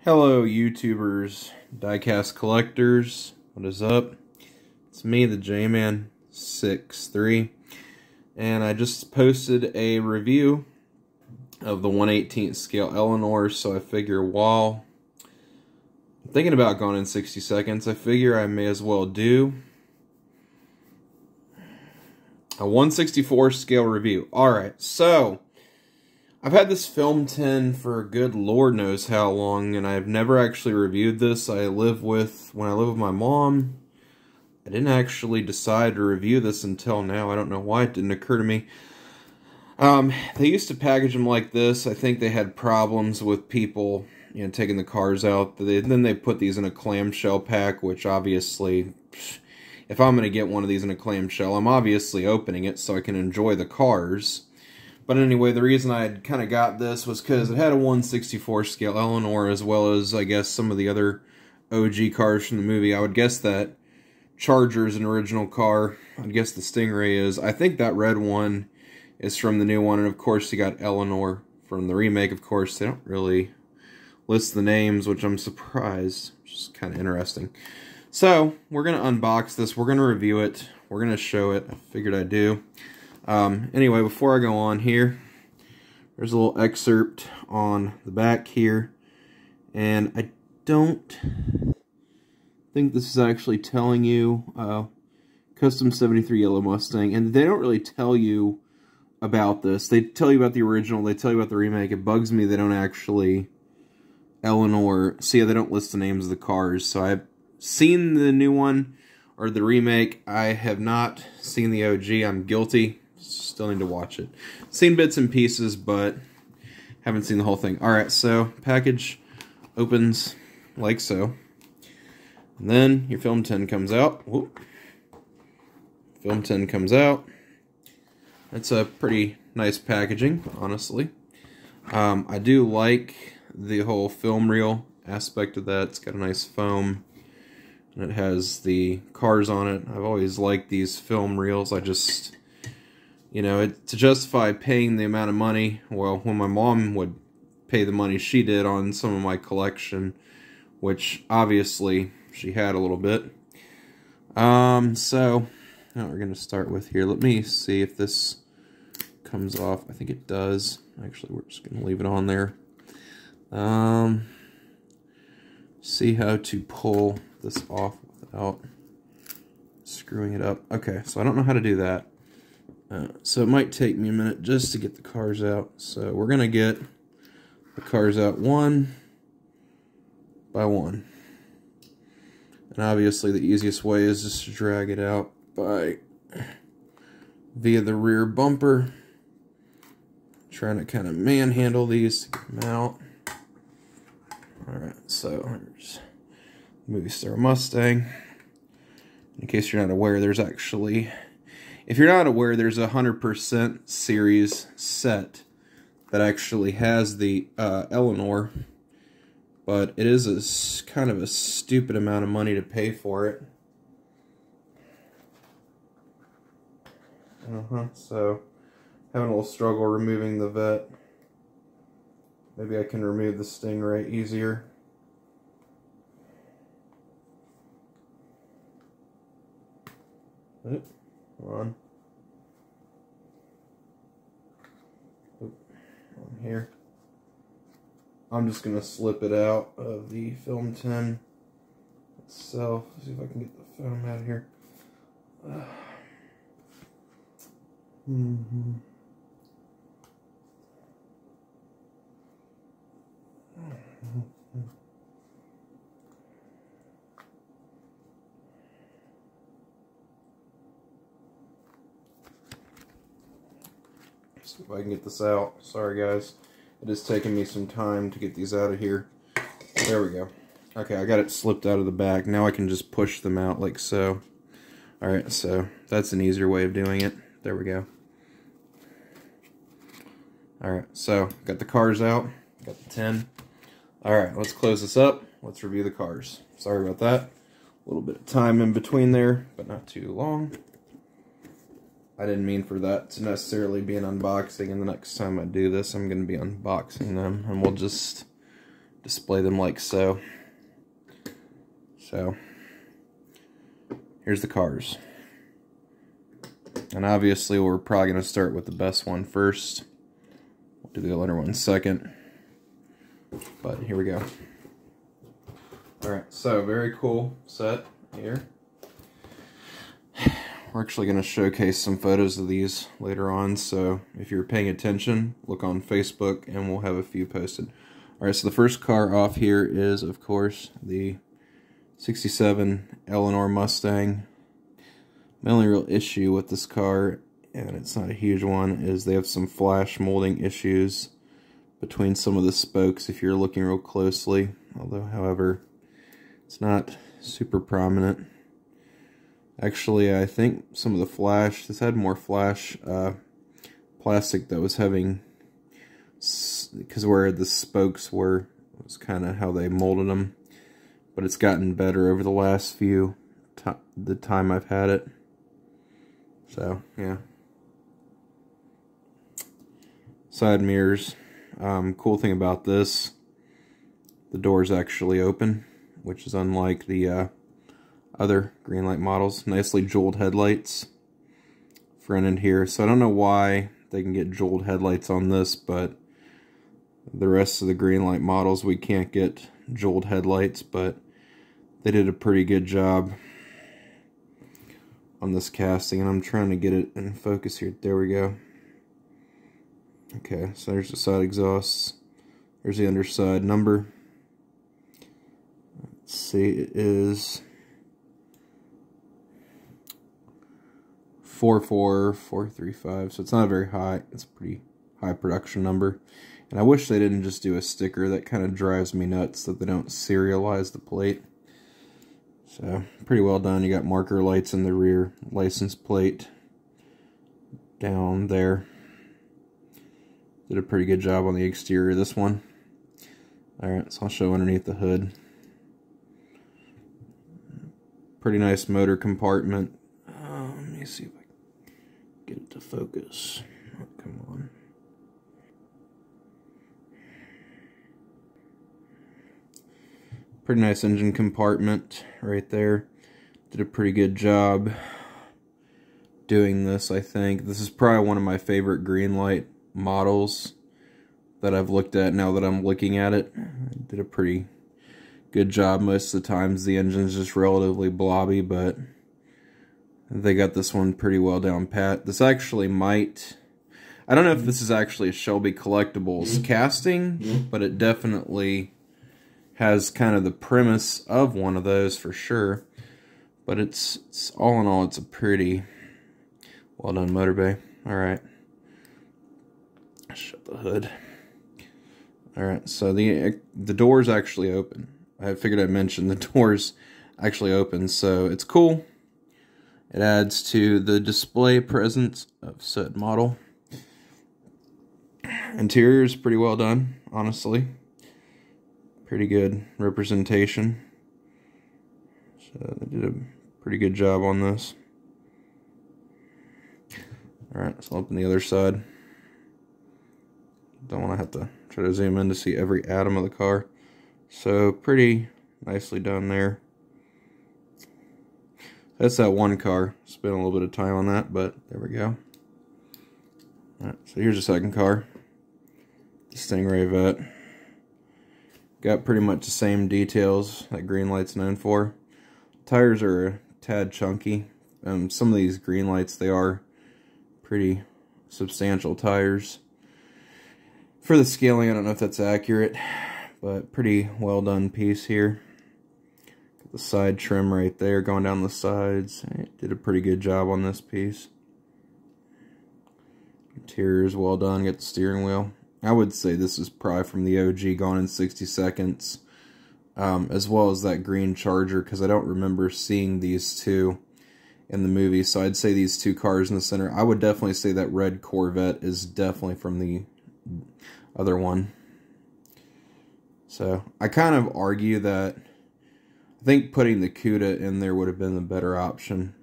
Hello YouTubers, diecast collectors, what is up? It's me, the J-Man63, and I just posted a review of the 1/18 scale Eleanor, so I figure while I'm thinking about going in 60 seconds, I figure I may as well do a 1/64 scale review. Alright, so I've had this film tin for good Lord knows how long, and I've never actually reviewed this. When I live with my mom, I didn't actually decide to review this until now. I don't know why it didn't occur to me. They used to package them like this. I think they had problems with people, taking the cars out. Then they put these in a clamshell pack, which obviously, if I'm going to get one of these in a clamshell, I'm obviously opening it so I can enjoy the cars. But anyway, the reason I had kind of got this was because it had a 1/64 scale Eleanor, as well as, I guess, some of the other OG cars from the movie. I would guess that Charger's an original car. I'd guess the Stingray is. I think that red one is from the new one. And, of course, you got Eleanor from the remake, of course. They don't really list the names, which I'm surprised. Which is kind of interesting. So, we're going to unbox this. We're going to review it. We're going to show it. I figured I'd do. Anyway, before I go on here, there's a little excerpt on the back here, and I don't think this is actually telling you, custom 73 yellow Mustang, and they don't really tell you about this. They tell you about the original, they tell you about the remake. It bugs me they don't actually Eleanor, see, they don't list the names of the cars. So I've seen the new one, or the remake. I have not seen the OG. I'm guilty. Still need to watch it. Seen bits and pieces, but haven't seen the whole thing. Alright, so package opens like so. And then your film tin comes out. Whoop. Film tin comes out. It's a pretty nice packaging, honestly. I do like the whole film reel aspect of that. It's got a nice foam, and it has the cars on it. I've always liked these film reels. I just, to justify paying the amount of money, well, when my mom would pay the money she did on some of my collection, which obviously she had a little bit. So, now we're going to start with here. Let me see if this comes off. I think it does. Actually, we're just going to leave it on there. See how to pull this off without screwing it up. Okay, so I don't know how to do that. So it might take me a minute just to get the cars out. So we're going to get the cars out one by one. And obviously the easiest way is just to drag it out via the rear bumper. Trying to kind of manhandle these to get them out. Alright, so here's Movie Star Mustang. In case you're not aware, there's actually... If you're not aware, there's a 100% series set that actually has the Eleanor, but it is kind of a stupid amount of money to pay for it. So, having a little struggle removing the Vette. Maybe I can remove the Stingray easier. Oop. Come on. Oop. On here. I'm just going to slip it out of the film tin itself. See if I can get the foam out of here. See if I can get this out. Sorry guys, it is taking me some time to get these out of here. There we go. Okay, I got it slipped out of the back. Now I can just push them out like so. Alright, so that's an easier way of doing it. There we go. Alright, so got the cars out, got the tin. Alright, let's close this up. Let's review the cars. Sorry about that. A little bit of time in between there, but not too long. I didn't mean for that to necessarily be an unboxing, and the next time I do this, I'm going to be unboxing them, and we'll just display them like so. So, here's the cars. And obviously we're probably going to start with the best one first. We'll do the other one second. But here we go. Alright, so very cool set here. We're actually going to showcase some photos of these later on, so if you're paying attention, look on Facebook and we'll have a few posted. Alright, so the first car off here is, of course, the 67 Eleanor Mustang. My only real issue with this car, and it's not a huge one, is they have some flash molding issues between some of the spokes if you're looking real closely. Although, however, it's not super prominent. Actually, I think some of the flash, this had more flash plastic that was having, because where the spokes were, was kind of how they molded them. But it's gotten better over the last the time I've had it. So, yeah. Side mirrors. Cool thing about this, the doors actually open, which is unlike the other Greenlight models. Nicely jeweled headlights fronted here. So I don't know why they can get jeweled headlights on this, but the rest of the Greenlight models we can't get jeweled headlights, but they did a pretty good job on this casting, and I'm trying to get it in focus here. There we go. Okay, so there's the side exhausts. There's the underside number. Let's see, it is 44435, so it's not very high. It's a pretty high production number. And I wish they didn't just do a sticker. That kind of drives me nuts that they don't serialize the plate. So, pretty well done. You got marker lights in the rear, license plate down there. Did a pretty good job on the exterior of this one. Alright, so I'll show underneath the hood. Pretty nice motor compartment. Let me see if I can get it to focus. Oh, come on. Pretty nice engine compartment right there. Did a pretty good job doing this, I think. This is probably one of my favorite Greenlight models that I've looked at now that I'm looking at it. Did a pretty good job. Most of the times the engine's just relatively blobby, but they got this one pretty well down pat. This actually might... I don't know if this is actually a Shelby Collectibles casting, but it definitely has kind of the premise of one of those for sure. But it's all in all, it's a pretty well done motor bay. Alright. Shut the hood. Alright, so the doors actually open. I figured I'd mention the doors actually open, so it's cool. It adds to the display presence of said model. Interior is pretty well done, honestly. Pretty good representation. So they did a pretty good job on this. Alright, so I'll open the other side. Don't want to have to try to zoom in to see every atom of the car. So pretty nicely done there. That's that one car. Spent a little bit of time on that, but there we go. Alright, so here's the second car. The Stingray Vet. Got pretty much the same details that Greenlight's known for. Tires are a tad chunky. Some of these Greenlights, they are pretty substantial tires. For the scaling, I don't know if that's accurate, but pretty well done piece here. Got the side trim right there going down the sides. It did a pretty good job on this piece. Interior is well done. Got the steering wheel. I would say this is probably from the OG Gone in 60 Seconds, as well as that green Charger, because I don't remember seeing these two in the movie. So I'd say these two cars in the center. I would definitely say that red Corvette is definitely from the other one. So I kind of argue that I think putting the Cuda in there would have been the better option,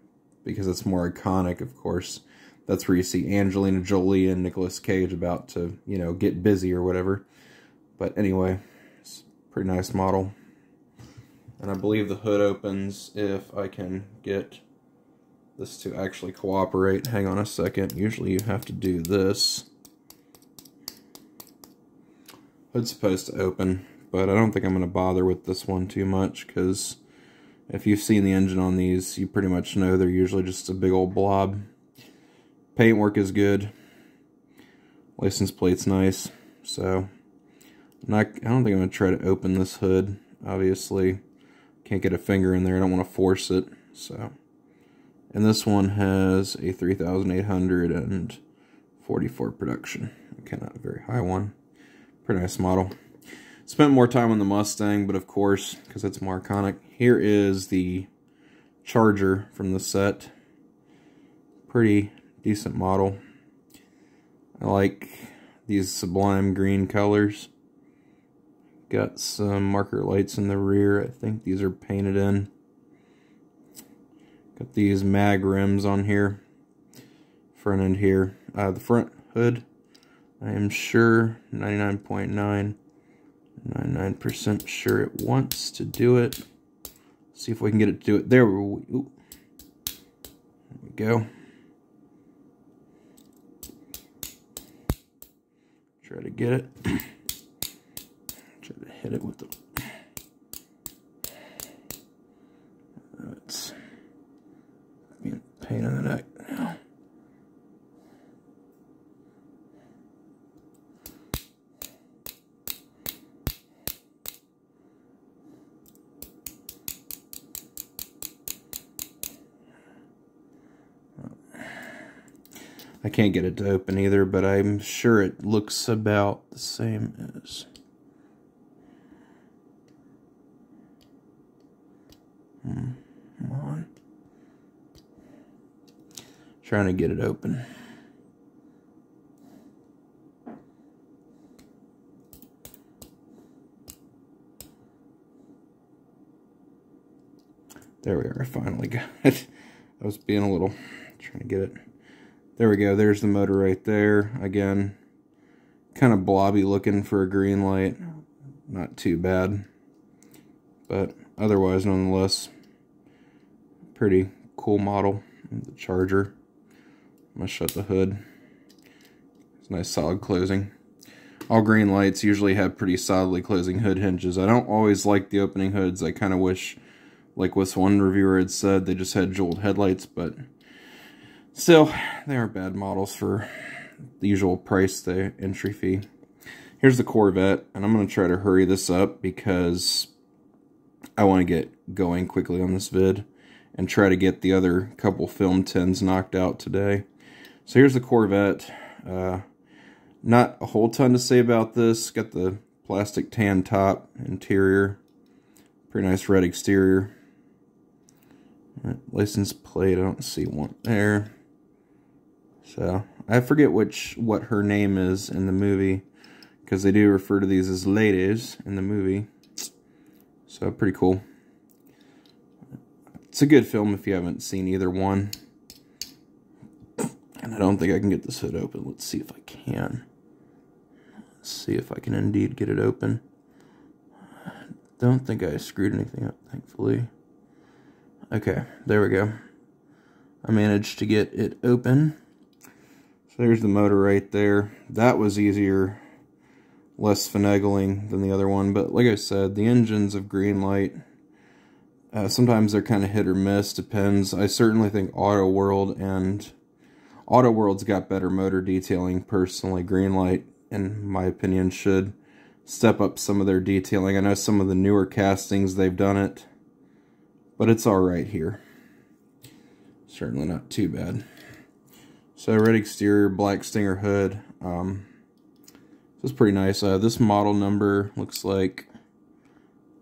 because it's more iconic, of course. That's where you see Angelina Jolie and Nicolas Cage about to, you know, get busy or whatever. But anyway, it's Pretty nice model. And I believe the hood opens if I can get this to actually cooperate. Hang on a second. Usually you have to do this. Hood's supposed to open, but I don't think I'm going to bother with this one too much, because if you've seen the engine on these, you pretty much know they're usually just a big old blob. Paintwork is good. License plate's nice. So, I don't think I'm going to try to open this hood. Obviously, can't get a finger in there. I don't want to force it. So, and this one has a 3,844 production. Okay, not a very high one. Pretty nice model. Spent more time on the Mustang, but of course, because it's more iconic. Here is the Charger from the set. Pretty decent model. I like these sublime green colors. Got some marker lights in the rear. I think these are painted in. Got these mag rims on here. Front end here. The front hood, I am sure 99.999% sure it wants to do it. See if we can get it to do it. There we go. Try to get it. Try to hit it with the... It's being a pain in the neck now. I can't get it to open either, but I'm sure it looks about the same as... Come on. Trying to get it open. There we are, I finally got it. I was being a little... trying to get it. There we go, there's the motor right there. Again, kind of blobby looking for a green light. Not too bad. But otherwise, nonetheless, pretty cool model. The Charger. I'm going to shut the hood. It's a nice solid closing. All green lights usually have pretty solidly closing hood hinges. I don't always like the opening hoods. I kind of wish, like this one reviewer had said, they just had jeweled headlights, but still, they aren't bad models for the usual price, the entry fee. Here's the Corvette, and I'm going to try to hurry this up because I want to get going quickly on this vid and try to get the other couple film tins knocked out today. So here's the Corvette. Not a whole ton to say about this. Got the plastic tan top interior. Pretty nice red exterior. License plate, I don't see one there. So, I forget what her name is in the movie, because they do refer to these as ladies in the movie. So, pretty cool. It's a good film if you haven't seen either one. And I don't think I can get this hood open. Let's see if I can. Let's see if I can indeed get it open. Don't think I screwed anything up, thankfully. Okay, there we go. I managed to get it open. So there's the motor right there. That was easier, less finagling than the other one. But like I said, the engines of Greenlight, sometimes they're kind of hit or miss, depends. I certainly think Auto World's got better motor detailing personally. Greenlight, in my opinion, should step up some of their detailing. I know some of the newer castings, they've done it, but it's alright here. Certainly not too bad. So red exterior, black Stinger hood. This is pretty nice. This model number looks like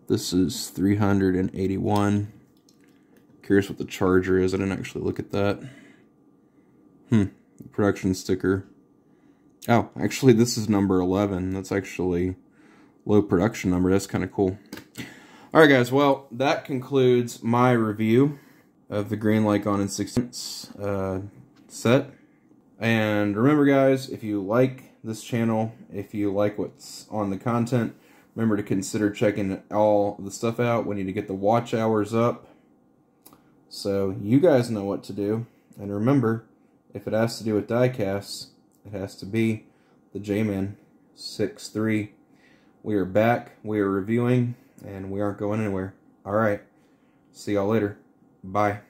this is 381. Curious what the Charger is. I didn't actually look at that. Production sticker. Oh, actually this is number 11. That's actually low production number. That's kind of cool. Alright guys, well, that concludes my review of the Greenlight Gone in 6 set. And remember guys, if you like this channel, if you like what's on the content, Remember to consider checking all the stuff out. We need to get the watch hours up. So you guys know what to do. And remember, if it has to do with diecasts, it has to be the J-Man 6.3. We are back. We are reviewing, and we aren't going anywhere. All right. See y'all later. Bye.